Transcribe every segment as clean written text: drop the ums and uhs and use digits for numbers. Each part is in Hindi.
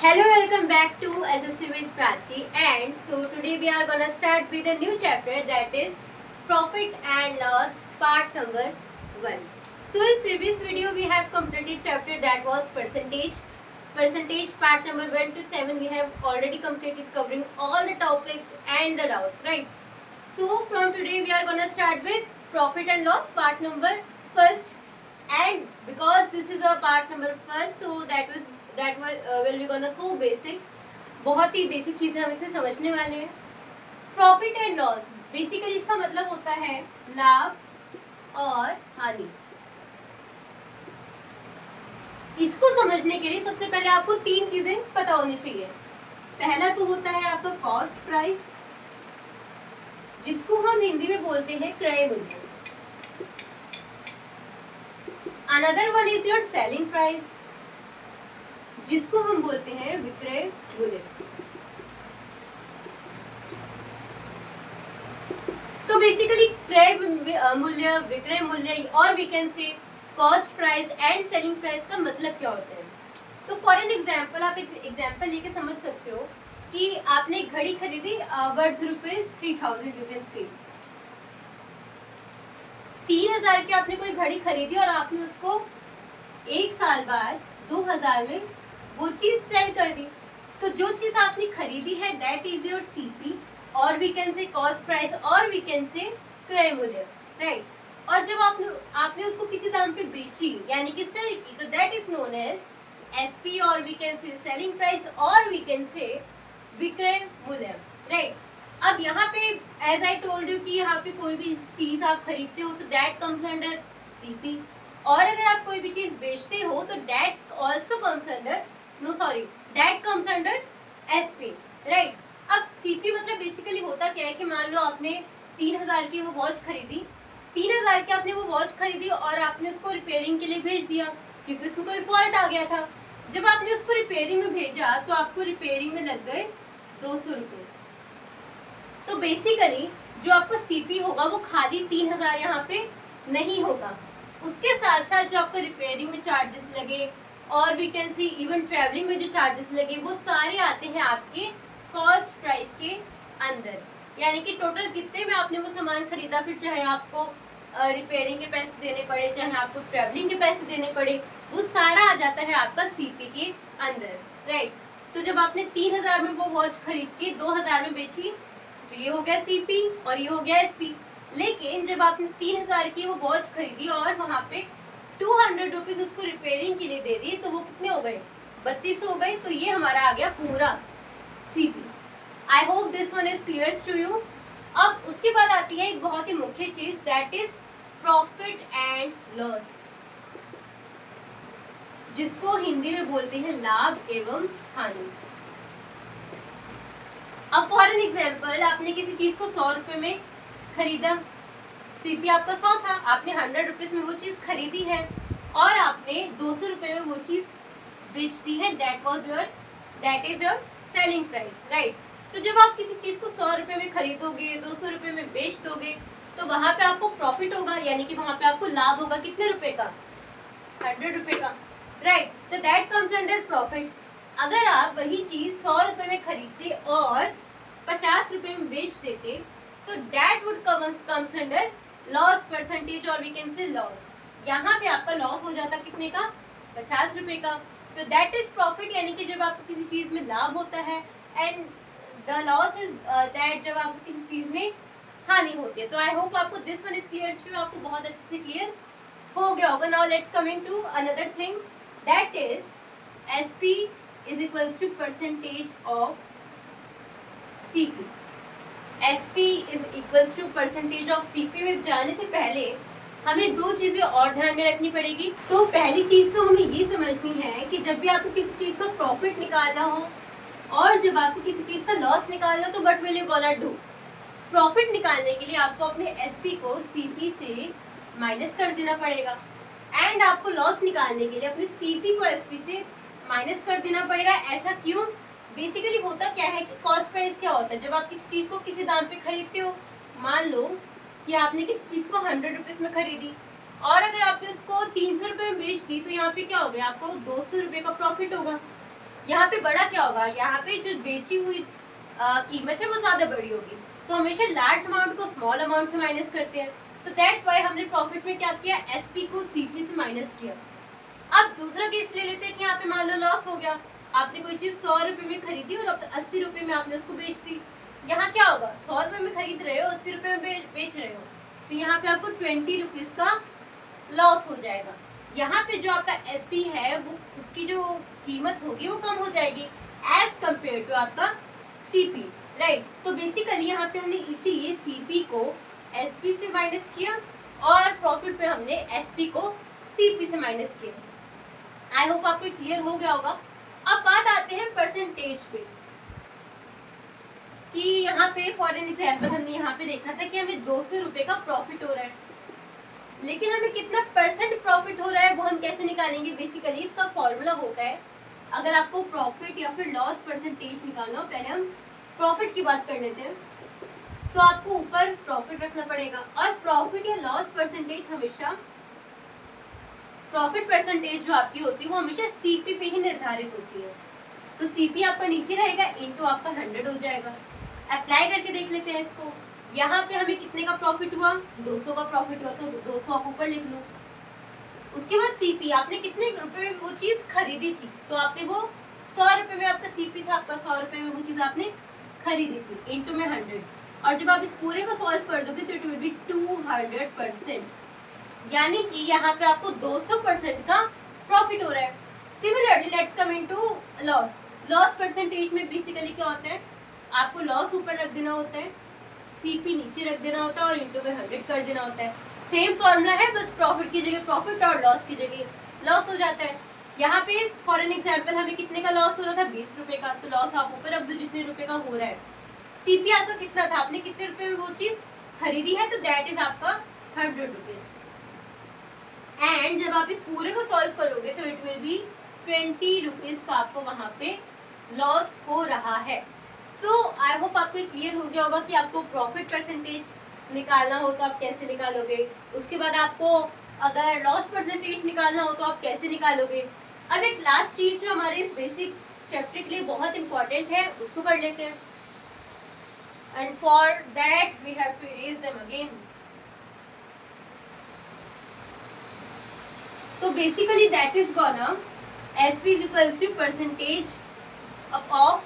Hello, welcome back to SSC with Prachi. And so today we are gonna start with a new chapter, that is profit and loss part number 1. So in previous video we have completed chapter that was percentage part number 1 to 7. We have already completed covering all the topics and the doubts, right? So from today we are gonna start with profit and loss part number 1. And because this is a part number 1, so that will be gonna so basic. बहुत ही बेसिक चीजें हम इसमें समझने वाले हैं. प्रॉफिट एंड लॉस बेसिकली इसका मतलब होता है लाभ और हानि. इसको समझने के लिए सबसे पहले आपको 3 चीजें पता होनी चाहिए. पहला तो होता है आपका कॉस्ट प्राइस, जिसको हम हिंदी में बोलते हैं क्रय मूल्य. Another one is your selling price, जिसको हम बोलते हैं विक्रय मूल्य. तो बेसिकली क्रय मूल्य, विक्रय मूल्य और we can say cost price and selling price का मतलब क्या होता है. तो फॉर एन एग्जाम्पल आप एक एग्जाम्पल लेके समझ सकते हो कि आपने एक घड़ी खरीदी वर्थ ₹3000. यू कैन से 3000 की आपने कोई घड़ी खरीदी और आपने उसको एक साल बाद 2000 में वो चीज सेल कर दी. तो जो चीज आपने खरीदी है दैट इज योर सीपी और we can say cost price और वी कैन से क्रय मूल्य, राइट. और जब आपने उसको किसी दाम पे बेची यानी कि सेल की, तो that is known as SP और we can say selling price और वी कैन से विक्रय मूल्य, राइट. अब यहाँ पे एज आई टोल्ड यू कि यहाँ पे कोई भी चीज आप खरीदते हो तो दैट कम्स अंडर सीपी, और अगर आप कोई भी चीज बेचते हो तो that also comes under that comes under SP, right. अब सीपी मतलब बेसिकली होता क्या है कि मान लो आपने 3000 की वो वॉच खरीदी, 3000 की आपने वो वॉच खरीदी और आपने उसको रिपेयरिंग के लिए भेज दिया क्योंकि उसमें कोई फॉल्ट आ गया था. जब आपने उसको रिपेयरिंग में भेजा तो आपको रिपेयरिंग में लग गए 200 रुपये. तो बेसिकली जो आपका सीपी होगा वो खाली 3000 यहाँ पे नहीं होगा, उसके साथ साथ जो आपको रिपेयरिंग में चार्जेस लगे और we can see even travelling में जो चार्जेस लगे वो सारे आते हैं आपके कॉस्ट प्राइस के अंदर. यानी कि टोटल कितने में आपने वो सामान खरीदा, फिर चाहे आपको रिपेयरिंग के पैसे देने पड़े, चाहे आपको ट्रैवलिंग के पैसे देने पड़े, वो सारा आ जाता है आपका सीपी के अंदर, राइट. तो जब आपने 3000 में वो वॉच खरीद के 2000 में बेची तो ये हो गया सीपी और ये हो गया एसपी. लेकिन जब आपने 3000 की वो वॉच खरीदी और वहाँ पे 200 रुपीज उसको रिपेयरिंग के लिए दे दिए तो वो कितने हो गए, 32 हो गए. तो ये हमारा आ गया पूरा CP. I hope this one is clear to you. अब उसके बाद आती है एक बहुत ही मुख्य चीज, that is profit and loss, जिसको हिंदी में बोलते हैं लाभ एवं हानि. अब फॉर एन एग्जाम्पल आपने किसी चीज को 100 रुपए में खरीदा, सीपी आपका 100 था, आपने 100 रुपीज में वो चीज खरीदी है और आपने 200 रुपए में वो चीज बेच दी है, that is your selling price, right. तो जब आप किसी चीज को 100 रुपए में खरीदोगे, 200 रुपए में बेच दोगे, तो वहां पे आपको प्रॉफिट होगा, यानी कि वहां पे आपको लाभ होगा. कितने रुपए का, 100 रुपए का, राइट. तो दैट कम्स अंडर प्रॉफिट. अगर आप वही चीज 100 रुपए में खरीदते और 50 रुपए में बेच देते तो that would comes under loss percentage और वी कैन से लॉस. यहाँ पे आपका लॉस हो जाता कितने का, 50 रुपए का. तो दैट इज प्रॉफिट, यानी कि जब आपको किसी चीज में लाभ होता है, and the loss is that जब आपको किसी चीज में हानि होती है. तो आई होप आपको this one is clear to, आपको बहुत अच्छे से क्लियर हो गया होगा. Now let's coming to another thing, that is SP is equals to percentage of CP. SP is equals to percentage of CP में जाने से पहले हमें 2 चीजें और ध्यान में रखनी पड़ेगी. तो पहली चीज तो हमें ये समझनी है कि जब भी आपको किसी चीज का प्रॉफिट निकालना हो और जब आपको किसी चीज का लॉस निकालना हो तो what will you gonna do. Profit निकालने के लिए आपको अपने एसपी को सीपी से माइनस कर देना पड़ेगा, एंड आपको लॉस निकालने के लिए अपने सीपी को एसपी से माइनस कर देना पड़ेगा. ऐसा क्यों, बेसिकली होता क्या है कि कॉस्ट प्राइस क्या होता है, जब आप किसी चीज को किसी दाम पे खरीदते हो, मान लो कि आपने किसी चीज को 100 रुपीज में खरीदी और अगर आपने उसको 300 रुपये में बेच दी तो यहाँ पे क्या हो गया, आपको 200 रुपये का प्रॉफिट होगा. यहाँ पे बड़ा क्या होगा, यहाँ पे जो बेची हुई कीमत है वो ज्यादा बड़ी होगी, तो हमेशा लार्ज अमाउंट को स्मॉल अमाउंट से माइनस करते हैं। तो दैट्स वाई हमने प्रॉफिट में क्या किया, एसपी को सीपी से माइनस किया। अब दूसरा केस ले लेते हैं कि यहाँ पे मान लो लॉस हो गया, आपने कोई चीज 100 रुपए में खरीदी और 80 रुपए में आपने उसको बेच दी। यहाँ क्या होगा, 100 रुपए में खरीद रहे हो, 80 रुपए में बेच रहे हो, तो यहाँ पे आपको 20 रुपीज का लॉस हो जाएगा। यहाँ पे जो आपका एसपी है वो उसकी जो कीमत होगी वो कम हो जाएगी एज कम्पेयर टू आपका सीपी, राइट। तो बेसिकली यहाँ पे हमने इसीलिए सीपी को एसपी से माइनस किया और प्रॉफिट पे हमने एसपी को सीपी से माइनस किया। आई होप आपको क्लियर हो गया होगा। अब बात आते हैं परसेंटेज पे, कि यहाँ पे फॉर एन एग्जाम्पल हमने यहाँ पे देखा था कि हमें 200 रुपए का प्रॉफिट हो रहा है, लेकिन हमें कितना परसेंट प्रॉफिट हो रहा है वो हम कैसे निकालेंगे। बेसिकली इसका फॉर्मूला होता है, अगर आपको प्रॉफिट या फिर लॉस परसेंटेज निकालना हो, पहले हम प्रॉफिट की बात कर लेते हैं, तो आपको ऊपर प्रॉफिट रखना पड़ेगा। और प्रॉफिट या लॉस परसेंटेज हमेशा, प्रॉफिट परसेंटेज जो आपकी होती है वो हमेशा सीपी पे ही निर्धारित होती है। तो सीपी आपका नीचे रहेगा, इनटू आपका 100 हो जाएगा। अप्लाई करके देख लेते हैं इसको। यहाँ पे हमें कितने का प्रॉफिट हुआ, 200 का प्रॉफिट हुआ, तो 200 आप ऊपर लिख लो। उसके बाद सीपी, आपने कितने रुपए में वो चीज खरीदी थी, तो आपने वो 100 रुपए में आपका सीपी था, आपका 100 रुपए में वो चीज आपने खरीदी थी, इनटू में 100। और जब आप इस पूरे को सॉल्व कर दोगे तो इट विल बी 200%, यानी कि यहाँ पे आपको 200% का प्रॉफिट हो रहा है। Similarly let's come into loss. Loss percentage में बेसिकली क्या होता है, आपको लॉस ऊपर रख देना होता है, सीपी नीचे रख देना होता है और इनटू में 100 कर देना होता है। सेम फॉर्मूला है, बस प्रॉफिट की जगह प्रॉफिट और लॉस की जगह लॉस हो जाता है। यहाँ पे फॉर एन एग्जाम्पल हमें कितने का लॉस हो रहा था, 20 रुपए का, तो लॉस आप ऊपर रख दो जितने रुपए का हो रहा है। सीपी आपका कितना था, आपने कितने रुपए में वो चीज खरीदी है, तो दैट इज आपका 100 रुपीज। एंड जब आप इस पूरे को सॉल्व करोगे तो इट विल बी 20 रुपीज का आपको वहां पे लॉस हो रहा है। सो आई होप आपको क्लियर हो गया होगा कि आपको प्रॉफिट परसेंटेज निकालना हो तो आप कैसे निकालोगे, उसके बाद आपको अगर लॉस परसेंटेज निकालना हो तो आप कैसे निकालोगे। अब एक लास्ट चीज जो हमारे इस बेसिक चैप्टर के लिए बहुत इंपॉर्टेंट है उसको कर लेते हैं, and for that we have to erase them again. तो basically that is gonna SP is equals to percentage of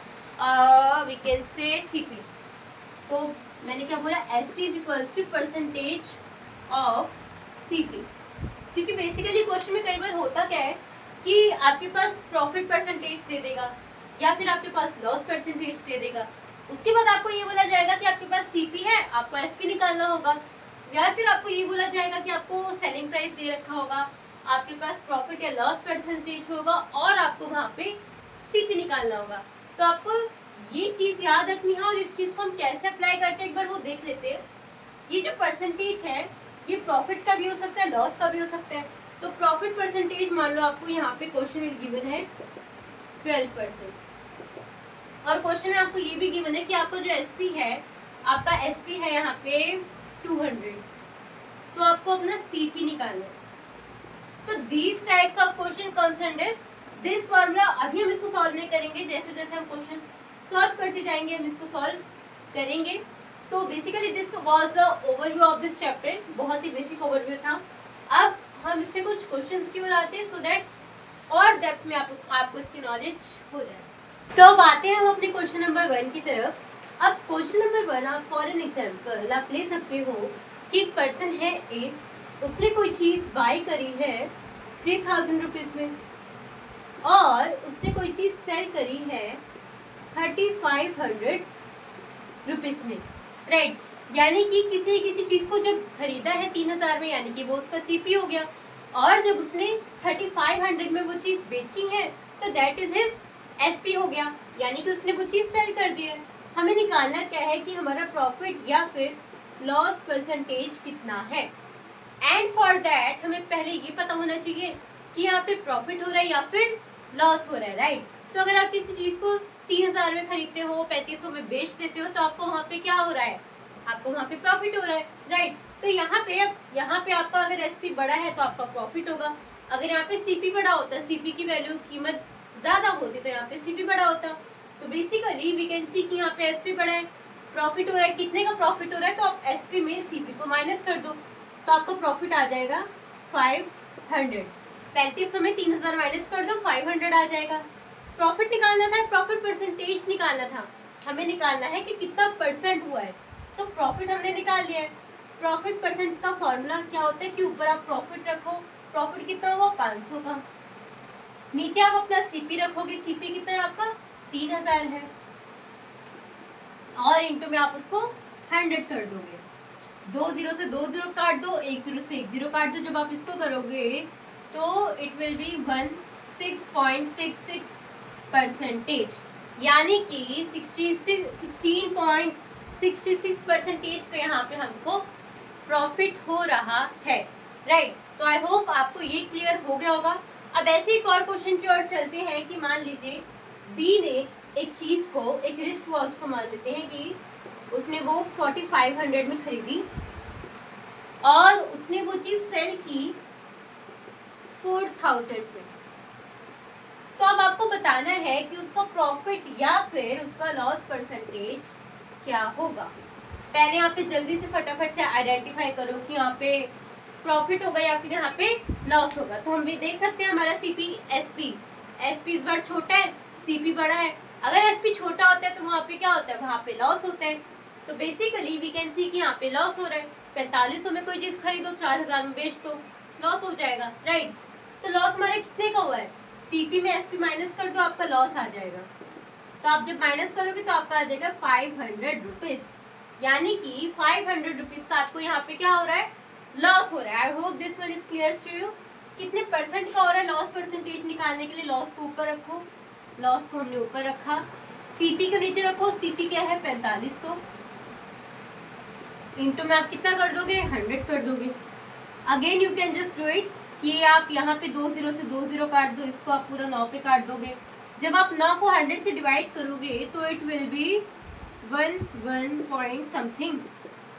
we can say CP. तो मैंने क्या बोला, SP is equals to percentage of CP, क्योंकि बेसिकली क्वेश्चन में कई बार होता क्या है कि आपके पास प्रॉफिट परसेंटेज दे देगा या फिर आपके पास लॉस परसेंटेज दे देगा, उसके बाद आपको ये बोला जाएगा कि आपके पास सीपी है, आपको एसपी निकालना होगा, या फिर आपको ये बोला जाएगा कि आपको सेलिंग प्राइस दे रखा होगा, आपके पास प्रॉफिट या लॉस परसेंटेज होगा और आपको वहां पे सीपी निकालना होगा। तो आपको ये चीज याद रखनी है और इस चीज को हम कैसे अप्लाई करते हैं एक बार वो देख लेते हैं। ये जो परसेंटेज है ये प्रॉफिट का भी हो सकता है, लॉस का भी हो सकता है। तो प्रॉफिट परसेंटेज मान लो आपको यहाँ पे क्वेश्चन में गिवन है 12%, और क्वेश्चन में आपको ये भी गिवन है कि आपका जो एसपी है, आपका एसपी है यहाँ पे 200, तो आपको अपना सीपी निकालना है। तो these types of question comes under this formula. अभी हम इसको सॉल्व नहीं करेंगे, जैसे जैसे हम क्वेश्चन सॉल्व करते जाएंगे हम इसको सॉल्व करेंगे। तो basically this was the overview of this chapter, बहुत ही बेसिक ओवरव्यू था। अब हम इसके कुछ क्वेश्चंस की ओर आते हैं सो दैट और डेप्थ में आपको इसकी नॉलेज हो जाए। तो अब आते हैं हम अपने क्वेश्चन नंबर 1 की तरफ। अब क्वेश्चन नंबर 1 आप फॉर एन एग्जाम्पल आप ले सकते हो कि एक पर्सन है ए, उसने कोई चीज बाय करी है 3000 रुपीज में और उसने कोई चीज सेल करी है 3500 रुपीज में, राइट। यानी कि किसी चीज को जब खरीदा है 3000 में, यानी कि वो उसका सीपी हो गया, और जब उसने 3500 में वो चीज बेची है तो दैट इज हिज एसपी हो गया, यानी कि उसने वो चीज सेल कर दी है। हमें निकालना क्या है कि हमारा प्रॉफिट या फिर लॉस परसेंटेज कितना है, एंड फॉर दैट हमें पहले ये पता होना चाहिए कि यहाँ पे प्रॉफिट हो रहा है या फिर लॉस हो रहा है, राइट। तो अगर आप किसी चीज को 3000 में खरीदते हो, 3500 में बेच देते हो, तो आपको वहाँ पे क्या हो रहा है, आपको वहाँ पे प्रॉफिट हो रहा है, राइट। तो यहाँ पे आपका अगर एसपी बड़ा है तो आपका प्रॉफिट होगा, अगर यहाँ पे सीपी बड़ा होता है, सीपी की वैल्यू कीमत ज्यादा होती तो यहाँ पे सीपी बड़ा होता। तो बेसिकली वी कैन सी कि यहाँ पे एसपी बड़ा है, प्रॉफिट हो रहा है, कितने का प्रॉफिट हो रहा है, तो आप एसपी में सीपी को माइनस कर दो तो आपका प्रॉफिट आ जाएगा 500। 3500 में 3000 माइनस कर दो 500 आ जाएगा। प्रॉफिट निकालना था, प्रॉफिट परसेंटेज निकालना था, हमें निकालना है कि कितना परसेंट हुआ है। तो प्रॉफिट हमने निकाल लिया है। प्रॉफिट परसेंट का फॉर्मूला क्या होता है कि ऊपर आप प्रॉफिट रखो, प्रॉफिट कितना हुआ 500 का, नीचे आप अपना सीपी रखोगे, सीपी कितना है आपका 3000 है, और इंटू में आप उसको 100 कर दोगे। 2 0 से 2 0 काट दो, 1 0 से 1 0 काट दो। जब आप इसको करोगे तो इट विल बी 16.66%, यानी कि 16.66% पे यहाँ पे हमको प्रॉफिट हो रहा है, राइट। तो आई होप आपको ये क्लियर हो गया होगा। अब ऐसे एक और क्वेश्चन की ओर चलते हैं कि मान लीजिए बी ने एक चीज को, एक रिस्ट वॉच को मान लेते हैं कि उसने वो 4500 में खरीदी और उसने वो चीज सेल की 4000 में। तो अब आपको बताना है कि उसका प्रॉफिट या फिर उसका लॉस परसेंटेज क्या होगा। पहले यहाँ पे जल्दी से फटाफट से आइडेंटिफाई करो कि यहाँ पे प्रॉफिट होगा या फिर यहाँ पे लॉस होगा। तो हम भी देख सकते हैं हमारा सीपी एसपी इस बार छोटा है, सीपी बड़ा है। अगर एसपी छोटा होता है तो वहाँ पे क्या होता है, वहाँ पे लॉस होता है। तो बेसिकली वी कैन सी कि यहाँ पे लॉस हो रहा है। 4500 में कोई चीज खरीदो, 4000 में बेच दो, लॉस हो जाएगा, राइट। तो लॉस हमारे कितने का हुआ है, सीपी में एसपी माइनस कर दो, आपका लॉस आ जाएगा। तो आप जब माइनस करोगे तो आपका आ जाएगा 500 रुपीज, यानी कि 500 रुपीज का आपको यहाँ पे क्या हो रहा है, लॉस हो रहा है। I hope this one is clear to you. कितने परसेंट का हो रहा है लॉस परसेंटेज निकालने के लिए, लॉस को ऊपर रखो, लॉस को हमने ऊपर रखा, सीपी को नीचे रखो, सीपी क्या है 4500, इंटू में आप कितना कर दोगे 100 कर दोगे। Again you can just do it कि आप यहाँ पे 2 0 से 2 0 काट दो, इसको आप पूरा 9 पे काट दोगे। जब आप 9 को 100 से डिवाइड करोगे तो it will be 1 point something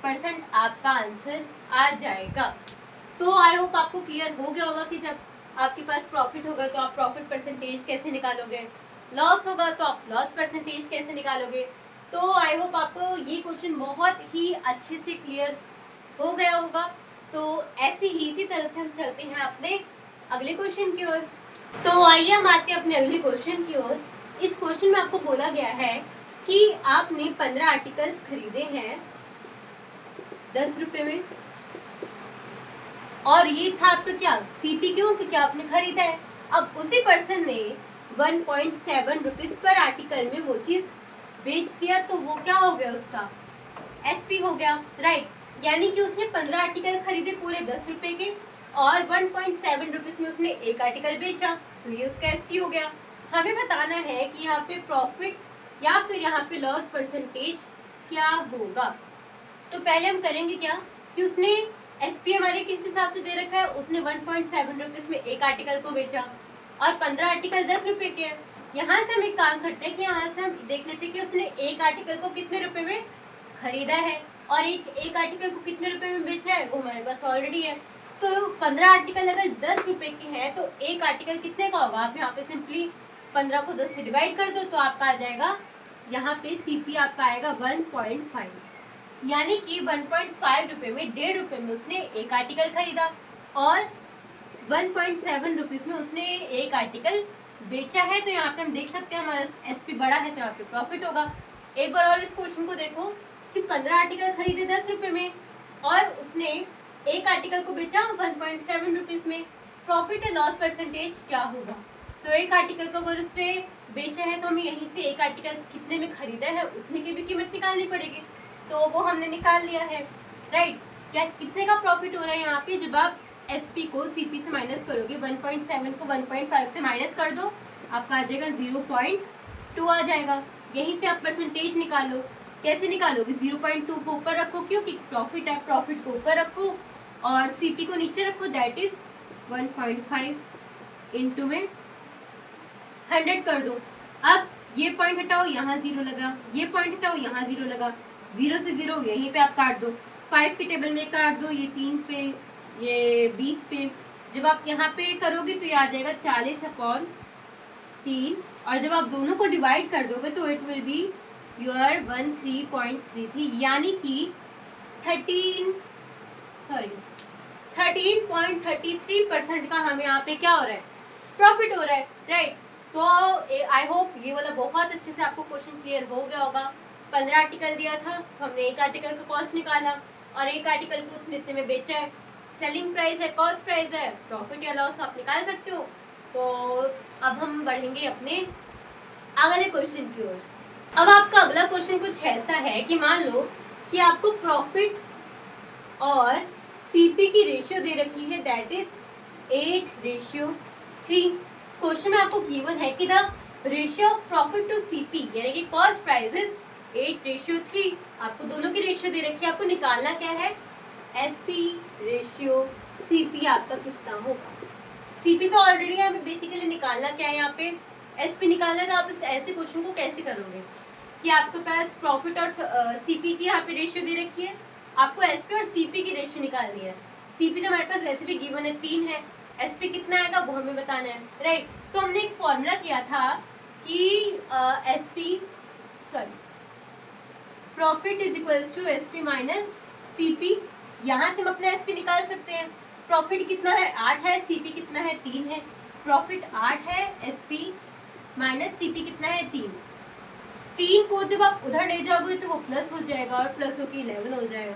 percent आपका आंसर आ जाएगा। तो आई होप आपको क्लियर हो गया होगा कि जब आपके पास प्रॉफिट होगा तो आप प्रॉफिट परसेंटेज कैसे निकालोगे, लॉस होगा तो आप लॉस परसेंटेज कैसे निकालोगे। तो आई होप आपको ये क्वेश्चन बहुत ही अच्छे से क्लियर हो गया होगा। तो ऐसे ही इसी तरह से हम चलते हैं अपने अगले क्वेश्चन की ओर। तो आइए हम आते हैं अपने अगले क्वेश्चन की ओर। इस क्वेश्चन में आपको बोला गया है कि आपने 15 आर्टिकल्स खरीदे हैं 10 रुपए में, और ये था आपका क्या सीपी, क्यों, क्योंकि आपने खरीदा है। अब उसी पर्सन ने 1.7 रुपीज पर आर्टिकल में वो चीज बेच दिया, तो वो क्या हो गया, उसका एसपी हो गया, राइट। यानी कि उसने 15 आर्टिकल खरीदे पूरे 10 रुपए के और 1.7 रुपीज में उसने एक आर्टिकल बेचा, तो ये उसका एसपी हो गया। हमें बताना है कि यहाँ पे प्रॉफिट या फिर यहाँ पे लॉस परसेंटेज क्या होगा। तो पहले हम करेंगे क्या कि उसने एसपी हमारे किस हिसाब से दे रखा है, उसने 1.7 रुपीज में एक आर्टिकल को बेचा और 15 आर्टिकल 10 रुपए के हैं। यहाँ से हम एक काम करते हैं कि यहाँ से हम देख लेते हैं कि उसने एक आर्टिकल को कितने रुपए में खरीदा है और एक आर्टिकल को कितने रुपए में बेचा है, वो हमारे पास ऑलरेडी है। तो 15 आर्टिकल अगर 10 रुपए के हैं तो एक आर्टिकल कितने का होगा, आप यहाँ पे सिंपली 15 को 10 से डिवाइड कर दो तो आपका आ जाएगा, यहाँ पे सीपी आपका आएगा 1.5, यानी कि 1.5 रुपए में 1.5 रुपए में उसने एक आर्टिकल खरीदा और 1.7 रुपीज में उसने एक आर्टिकल बेचा है। तो यहाँ पे हम देख सकते हैं हमारा एसपी बड़ा है तो यहाँ पे प्रॉफिट होगा। एक बार और इस क्वेश्चन को देखो कि 15 आर्टिकल खरीदे 10 रुपए में और उसने एक आर्टिकल को बेचा 1.7 रुपीज में, प्रॉफिट और लॉस परसेंटेज क्या होगा। तो एक आर्टिकल को अगर उसने बेचा है तो हमें यहीं से एक आर्टिकल कितने में खरीदा है उतने की भी कीमत निकालनी पड़ेगी, तो वो हमने निकाल लिया है, राइट। क्या कितने का प्रॉफिट हो रहा है यहाँ पे, जब आप एसपी को सीपी से माइनस करोगे, 1.7 को 1.5 से माइनस कर दो, आपका आ जाएगा 0.2 आ जाएगा। यहीं से आप परसेंटेज निकालो। कैसे निकालोगे, 0.2 को ऊपर रखो क्योंकि प्रॉफिट है, प्रॉफिट को ऊपर रखो और सीपी को नीचे रखो, दैट इज 1.5 इंटू में 100 कर दो। अब ये पॉइंट हटाओ, यहाँ 0 लगा, ये पॉइंट हटाओ, यहाँ 0 लगा, 0 से 0 यहीं पे आप काट दो, 5 के टेबल में काट दो, ये 3 पे, ये 20 पे। जब आप यहाँ पे करोगे तो ये आ जाएगा 40/100, 3, और जब आप दोनों को डिवाइड कर दोगे तो इट विल बी योर 13.33, यानी कि 13.33% का हमें यहाँ पे क्या हो रहा है, प्रॉफिट हो रहा है, राइट। तो आई होप ये वाला बहुत अच्छे से आपको क्वेश्चन क्लियर हो गया होगा। 15 आर्टिकल दिया था, हमने एक आर्टिकल का कॉस्ट निकाला और एक आर्टिकल को उसने इतने में बेचा है, सेलिंग प्राइस है, कॉस्ट प्राइस है, प्रॉफिट या लॉस आप निकाल सकते हो। तो अब हम बढ़ेंगे अपने अगले क्वेश्चन की ओर। अब आपका अगला क्वेश्चन कुछ ऐसा है कि मान लो कि आपको प्रॉफिट और सीपी की रेशियो दे रखी है, दैट इज 8:3। क्वेश्चन में आपको गिवन है कि the ratio of profit to CP यानी कि कॉस्ट प्राइस इज 8:3। आपको दोनों की रेशियो दे रखी है, आपको निकालना क्या है, एसपी रेशियो सीपी आपका कितना होगा। सीपी तो ऑलरेडी हमें बेसिकली निकालना क्या है, यहाँ पे एसपी निकालना है। तो आप इस ऐसे क्वेश्चन को कैसे करोगे कि आपके पास प्रॉफिट और सीपी की यहाँ पे रेशियो दे रखी है, आपको एसपी और सीपी की रेशियो निकालनी है। सीपी तो हमारे पास वैसे भी गिवन है 3 है, एसपी कितना आएगा वो हमें बताना है, राइट। तो हमने एक फॉर्मूला किया था कि profit is equals to SP minus CP. यहाँ से हम अपना एसपी निकाल सकते हैं। प्रॉफिट कितना है, 8 है, सीपी कितना है, 3 है। प्रॉफिट 8 है, एसपी माइनस सीपी कितना है, 3। 3 को जब आप उधर ले जाओगे तो वो प्लस हो जाएगा और प्लस होके 11 हो जाएगा।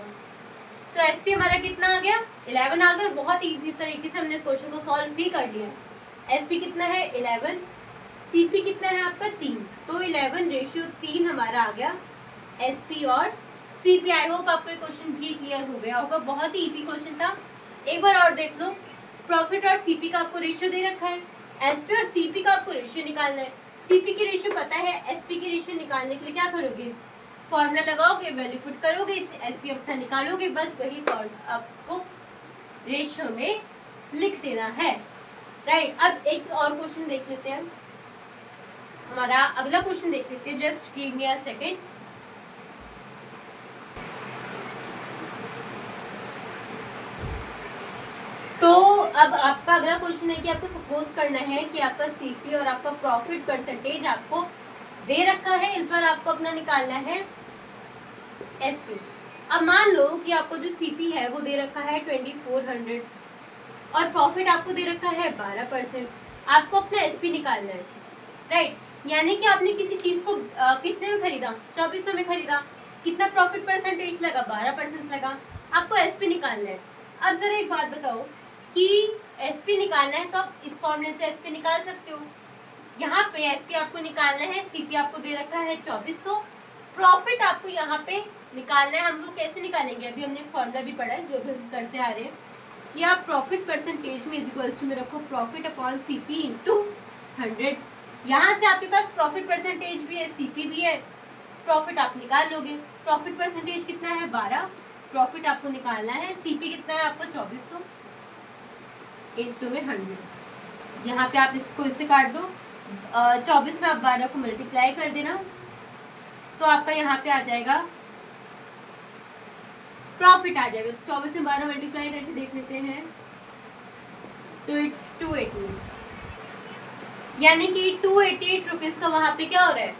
तो एसपी हमारा कितना आ गया, 11 आ गया। बहुत इजी तरीके से हमने इस क्वेश्चन को सॉल्व भी कर लिया। एसपी कितना है, 11, सीपी कितना है आपका, 3। तो 11:3 हमारा आ गया एसपी और सीपी। आई होप आपको क्वेश्चन भी क्लियर हो गया होगा, बहुत ही इजी क्वेश्चन था। एक बार और देख लो, प्रॉफिट और सीपी का आपको रेशियो दे रखा है, एसपी और सीपी का आपको रेशियो निकालना है। सीपी की रेशियो पता है, एसपी की रेशियो निकालने के लिए क्या करोगे, फॉर्मूला लगाओगे, वैल्यू पुट करोगे, एसपी अपना निकालोगे, बस वही फॉर्मूला आपको रेशियो में लिख देना है, राइट। अब एक और क्वेश्चन देख लेते हैं, हमारा अगला क्वेश्चन देख लेते हैं। Just give me a second. तो अब आपका अगला क्वेश्चन है कि आपको सपोज करना है कि आपका सीपी और आपका प्रॉफिट परसेंटेज आपको दे रखा है, इस बार आपको अपना निकालना है एसपी। अब मान लो कि आपको जो सीपी है वो दे रखा है 2400 और प्रॉफिट आपको दे रखा है 12%। आपको अपना एसपी निकालना है, राइट। यानी कि आपने किसी चीज को कितने में खरीदा, 2400 में खरीदा, कितना प्रॉफिट परसेंटेज लगा, 12% लगा, आपको एसपी निकालना है। अब जरा एक बात बताओ कि एसपी निकालना है तो आप इस फॉर्मूले से एसपी निकाल सकते हो। यहाँ पे एसपी आपको निकालना है, सीपी आपको दे रखा है 2400, प्रॉफिट आपको यहाँ पे निकालना है। हम लोग कैसे निकालेंगे, अभी हमने एक फॉर्मूला भी पढ़ा है जो भी करते आ रहे हैं कि आप प्रॉफिट परसेंटेज में इक्वल्स टू में रखो प्रॉफिट अपॉन सीपी इंटू 100। यहाँ से आपके पास प्रॉफिट परसेंटेज भी है, सीपी भी है, प्रॉफिट आप निकाल लोगे। प्रॉफिट परसेंटेज कितना है, 12, प्रॉफिट आपको निकालना है, सीपी कितना है आपको 2400 इंटू में 100। यहाँ पे आप इसको इससे काट दो, 24 में आप 12 को मल्टीप्लाई कर देना, तो आपका यहाँ पे आ जाएगा प्रॉफिट आ जाएगा। 24 में 12 मल्टीप्लाई करके देख लेते हैं, तो इट्स 288, यानी कि 288 रुपीज का वहाँ पे क्या हो रहा है,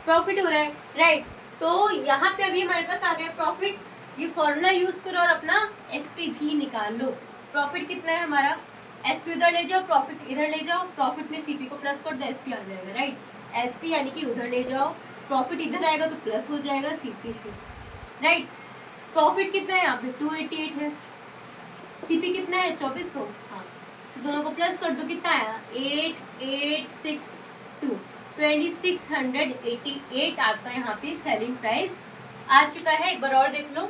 प्रॉफिट हो रहा है, राइट। तो यहाँ पे अभी हमारे पास आ गया प्रॉफिट। ये फॉर्मूला यूज करो और अपना एसपी भी निकाल लो। प्रॉफिट कितना है हमारा, एसपी उधर ले जाओ, प्रॉफिट इधर ले जाओ, प्रॉफिट में सीपी को प्लस कर दो, एसपी आ जाएगा, राइट। एसपी यानी कि उधर ले जाओ, प्रॉफिट इधर आएगा तो प्लस हो जाएगा सीपी से, राइट। प्रॉफिट कितना है यहाँ पे 288 है, सीपी कितना है 2400, हाँ, तो दोनों को प्लस कर दो, कितना आया 8862, 2688 आपका यहाँ पे सेलिंग प्राइस आ चुका है। एक बार और देख लो,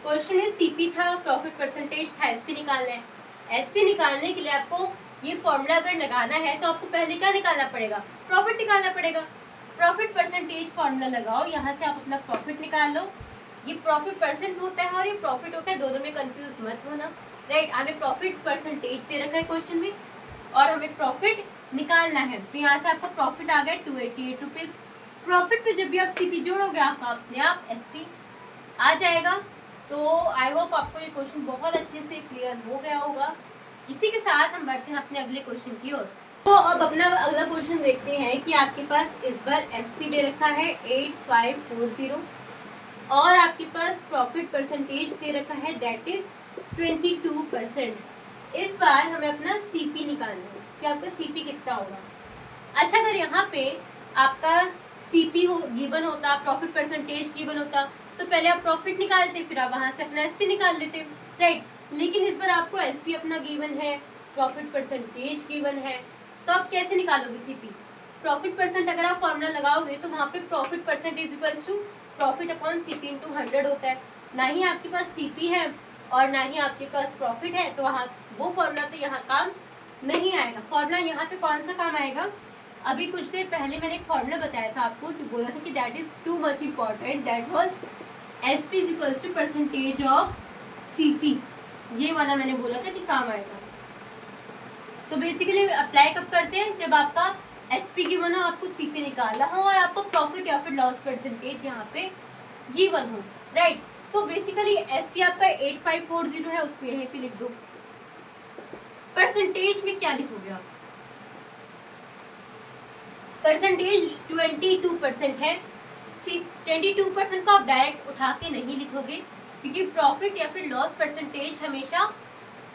क्वेश्चन में सीपी था, प्रॉफिट परसेंटेज था, एसपी निकालना है। एसपी निकालने के लिए आपको ये फॉर्मूला अगर लगाना है तो आपको पहले क्या निकालना पड़ेगा, प्रॉफिट निकालना पड़ेगा। प्रॉफिट परसेंटेज फॉर्मूला लगाओ, यहाँ से आप अपना प्रॉफिट निकाल लो। ये प्रॉफिट परसेंट होता है और ये प्रॉफिट होता है, दोनों में कंफ्यूज मत होना, राइट। हमें प्रॉफिट परसेंटेज दे रखा है क्वेश्चन में और हमें प्रॉफिट निकालना है, तो यहाँ से आपका प्रॉफिट आ गया 288 रुपीज। प्रॉफिट पे जब भी आप सीपी जोड़ोगे आपका अपने आप एसपी आ जाएगा। तो आई होप आपको ये क्वेश्चन बहुत अच्छे से क्लियर हो गया होगा। इसी के साथ हम बढ़ते हैं अपने अगले क्वेश्चन की ओर। तो अब अपना अगला क्वेश्चन देखते हैं कि आपके पास इस बार एसपी दे रखा है 8540 और आपके पास प्रॉफिट परसेंटेज दे रखा है दैट इज 22%। इस बार हमें अपना सीपी निकालना है कि आपका सीपी कितना होगा। अच्छा, अगर यहाँ पे आपका सीपी हो गिवन होता, प्रॉफिट परसेंटेज गिवन होता, तो पहले आप प्रॉफिट निकालते, फिर आप वहां से अपना एसपी निकाल लेते, राइट। लेकिन इस बार आपको एसपी अपना गिवन है, प्रॉफिट परसेंटेज गिवन है, तो आप कैसे निकालोगे सीपी? प्रॉफिट परसेंट अगर आप फॉर्मूला लगाओगे तो वहाँ पे profit percentage equals to profit upon CP into 100 होता है। ना ही आपके पास सीपी है और ना ही आपके पास प्रॉफिट है, तो वहाँ वो फॉर्मूला तो यहाँ काम नहीं आएगा। फॉर्मूला यहाँ पे कौन सा काम आएगा? अभी कुछ देर पहले मैंने एक फॉर्मूला बताया था आपको, जो बोला था कि that is too much important, that was SP is equals to percentage of CP. ये वाला मैंने बोला था कि काम आएगा। तो बेसिकली अप्लाई कब करते हैं? जब आपका एसपी गिवन हो, आपको सीपी निकालना हो और आपको प्रॉफिट या फिर लॉस परसेंटेज यहाँ पे गिवन हो, राइट। तो बेसिकली एसपी आपका 8540 है, उसको यहीं पे लिख दो। परसेंटेज में क्या लिखोगे आप? परसेंटेज 22% है। 22% को आप डायरेक्ट उठा के नहीं लिखोगे, क्योंकि प्रॉफिट या फिर लॉस परसेंटेज हमेशा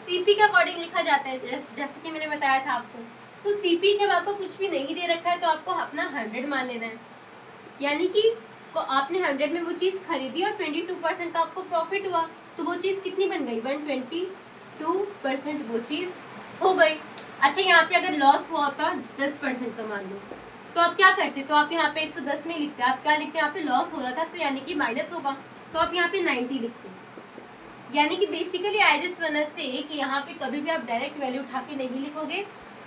सीपी के अकॉर्डिंग लिखा जाता है, जैसे कि मैंने बताया था आपको। तो सीपी जब आपको कुछ भी नहीं दे रखा है तो आपको अपना 100 मान लेना है, यानी कि आपने 100 में वो चीज़ खरीदी और 22% का आपको प्रॉफिट हुआ, तो वो चीज़ कितनी बन गई? 122% वो चीज़ हो गई। अच्छा, यहाँ पे अगर लॉस हुआ होता 10% का मान लो, तो आप क्या करते? तो आप यहाँ पे 110 नहीं लिखते, आप क्या लिखते? यहाँ पे लॉस हो रहा था तो यानी कि माइनस होगा, तो आप यहाँ पे 90 लिखते। यानी कि basically I just want to say कि यहाँ पे कभी भी आप डायरेक्ट वैल्यू उठा के नहीं लिखोगे,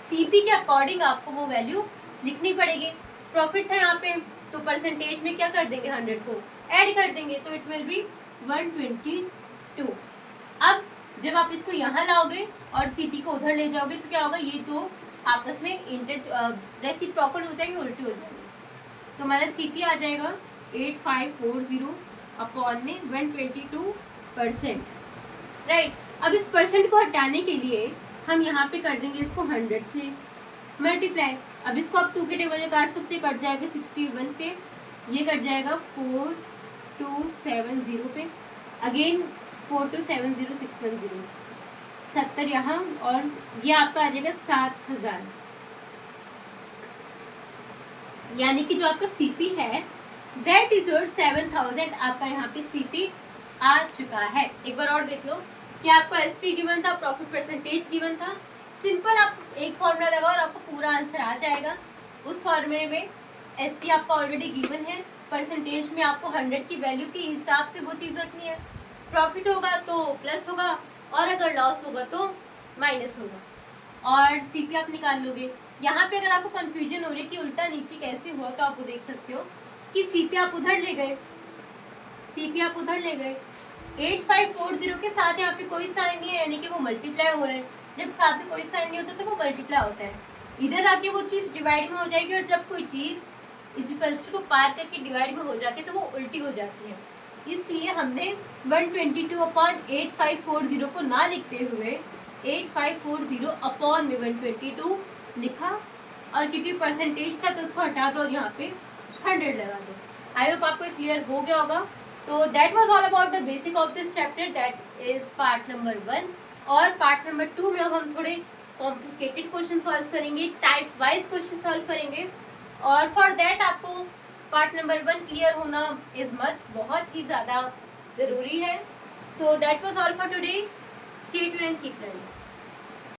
सीपी के अकॉर्डिंग आपको वो वैल्यू लिखनी पड़ेगी। प्रॉफिट है यहाँ पे, तो परसेंटेज में क्या कर देंगे? 100 को ऐड कर देंगे, तो इट विल बी 122। अब जब आप इसको यहाँ लाओगे और सीपी को उधर ले जाओगे तो क्या होगा? ये तो आपस में रेसिप्रोकल हो जाएंगे, उल्टी हो जाएंगे। तो हमारा सीपी आ जाएगा 8540 अपॉन में 122%, राइट। अब इस परसेंट को हटाने के लिए हम यहाँ पे कर देंगे इसको 100 से मल्टीप्लाई। अब इसको आप 2 के टेबल में काट सकते, कट जाएगा 61 पे, ये कट जाएगा 4270 पे, अगेन 4270610, 70 यहाँ, और ये आपका आ जाएगा 7000। यानी कि जो आपका सीपी है दैट इज योर 7000, आपका यहाँ पे सीपी आ चुका है। एक बार और देख लो कि आपका एसपी गिवन था, प्रॉफिट परसेंटेज गिवन था। सिंपल आप एक फॉर्मूला लगाओ और आपको पूरा आंसर आ जाएगा। उस फॉर्मूले में एसपी आपका ऑलरेडी गिवन है, परसेंटेज में आपको 100 की वैल्यू के हिसाब से वो चीज़ रखनी है। प्रॉफिट होगा तो प्लस होगा और अगर लॉस होगा तो माइनस होगा, और सीपी आप निकाल लोगे। यहाँ पे अगर आपको कंफ्यूजन हो रही है कि उल्टा नीचे कैसे हुआ, तो आप वो देख सकते हो कि सीपी आप उधर ले गए, सीपी आप उधर ले गए, 8540 के साथ यहाँ पे कोई साइन नहीं है, यानी कि वो मल्टीप्लाई हो रहे हैं। जब साथ में कोई साइन नहीं होता तो वो मल्टीप्लाई होता है, इधर आके वो चीज़ डिवाइड में हो जाएगी, और जब कोई चीज़ इक्वल्स टू को पार करके डिवाइड में हो जाती है तो वो उल्टी हो जाती है। इसलिए हमने 122 अपॉन 8540 को ना लिखते हुए 8540 अपॉन में 122 लिखा, और क्योंकि परसेंटेज था तो उसको हटा दो और यहाँ पे 100 लगा दो। आई होप आपको क्लियर हो गया होगा। तो that was all about the basic of this chapter, that is part number 1। और पार्ट नंबर 2 में अब हम थोड़े कॉम्प्लिकेटेड क्वेश्चन सॉल्व करेंगे, टाइप वाइज क्वेश्चन सॉल्व करेंगे, और फॉर दैट आपको पार्ट नंबर 1 क्लियर होना इज मस्ट, बहुत ही ज़्यादा ज़रूरी है। So that was all for today, stay tuned and keep learning.